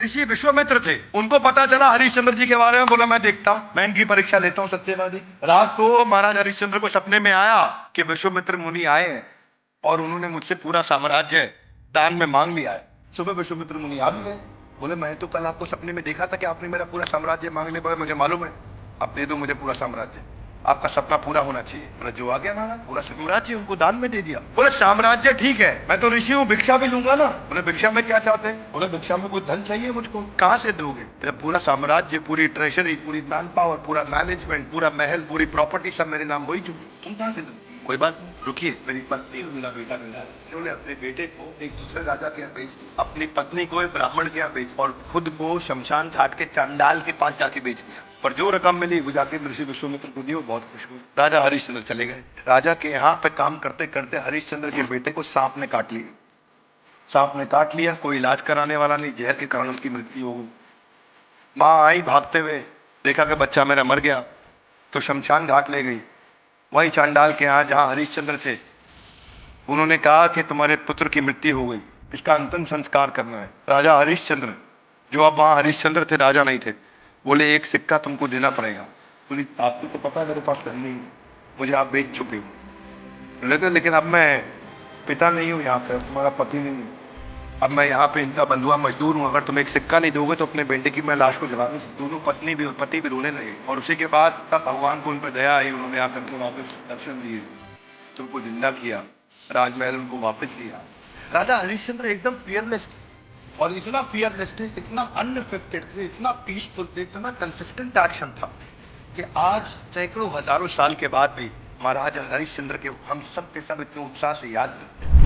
ऋषि विश्वामित्र थे, उनको पता चला हरिश्चंद्र जी के बारे में, बोला मैं देखता हूं, मैं इनकी परीक्षा लेता हूं सत्यवादी। रात को महाराज हरिश्चंद्र को सपने में आया कि विश्वामित्र मुनि आए हैं और उन्होंने मुझसे पूरा साम्राज्य दान में मांग लिया है। सुबह विश्वामित्र मुनि आ भी गए, बोले मैं तो कल आपको सपने में देखा था कि आपने मेरा पूरा साम्राज्य मांग लिया, मुझे मालूम है, आप दे दो मुझे पूरा साम्राज्य, आपका सपना पूरा होना चाहिए। बोले जो आ गया महाराज, पूरा साम्राज्य उनको दान में दे दिया। बोले साम्राज्य ठीक है, मैं तो ऋषि हूँ, भिक्षा भी लूंगा ना। बोले भिक्षा में क्या चाहते हैं? बोले भिक्षा में कोई धन चाहिए मुझको। कहाँ से दोगे? बोले पूरा साम्राज्य, पूरी ट्रेजरी, पूरी मैन पावर, पूरा मैनेजमेंट, पूरा महल, पूरी प्रॉपर्टी सब मेरे नाम वही चुकी, तुम कहाँ से दोगे? कोई बात नहीं, रुकिए, मेरी पत्नी और मेरा बेटा मिला, इन्होंने अपने बेटे को एक दूसरे राजा के यहाँ बेच दिया, अपनी पत्नी को एक ब्राह्मण के यहाँ बेच, और खुद को शमशान घाट के चांडाल के पास जाके बेच दिया। पर जो रकम मिली वो जाके ऋषि विश्वामित्र को दी, वो बहुत खुश हुए। राजा हरिश्चंद्र चले गए। राजा के यहाँ पे काम करते करते हरिश्चंद्र के बेटे को सांप ने काट लिया। सांप ने काट लिया, कोई इलाज कराने वाला नहीं, जहर के कारण उनकी मृत्यु हो गई। माँ आई भागते हुए, देखा कि बच्चा मेरा मर गया, तो शमशान घाट ले गई, वही चांडाल के यहाँ जहाँ हरिश्चंद्र थे। उन्होंने कहा कि तुम्हारे पुत्र की मृत्यु हो गई, इसका अंतिम संस्कार करना है। राजा हरिश्चंद्र, जो अब वहां हरिश्चंद्र थे, राजा नहीं थे, बोले एक सिक्का तुमको देना पड़ेगा। बोली आपको तो पता है मेरे पास धन नहीं, मुझे आप बेच चुके हो, लेकिन अब मैं पिता नहीं हूँ यहाँ पे, तुम्हारा पति नहीं हूँ, अब मैं यहाँ पे इनका बंधुआ मजदूर हूँ, अगर तुम एक सिक्का नहीं दोगे तो अपने बेटे की मैं लाश को जला दूँ। दोनों पत्नी भी पति भी रोने लगे, और उसी के बाद तब भगवान को उन पर दया आई, उन्होंने आकर के वापस दर्शन दिए, तुमको जिंदा किया, राजमहल उनको वापस दिया। राजा हरिश्चंद्र एकदम फियरलेस, और इतना फियरलेस थे, इतना अनअफेक्टेड थे, इतना पीसफुल थे, इतना कंसिस्टेंट एक्शन था कि आज सैकड़ों हजारों साल के बाद भी महाराजा हरिश्चंद्र के हम सब के सब इतने उत्साह से याद करते हैं।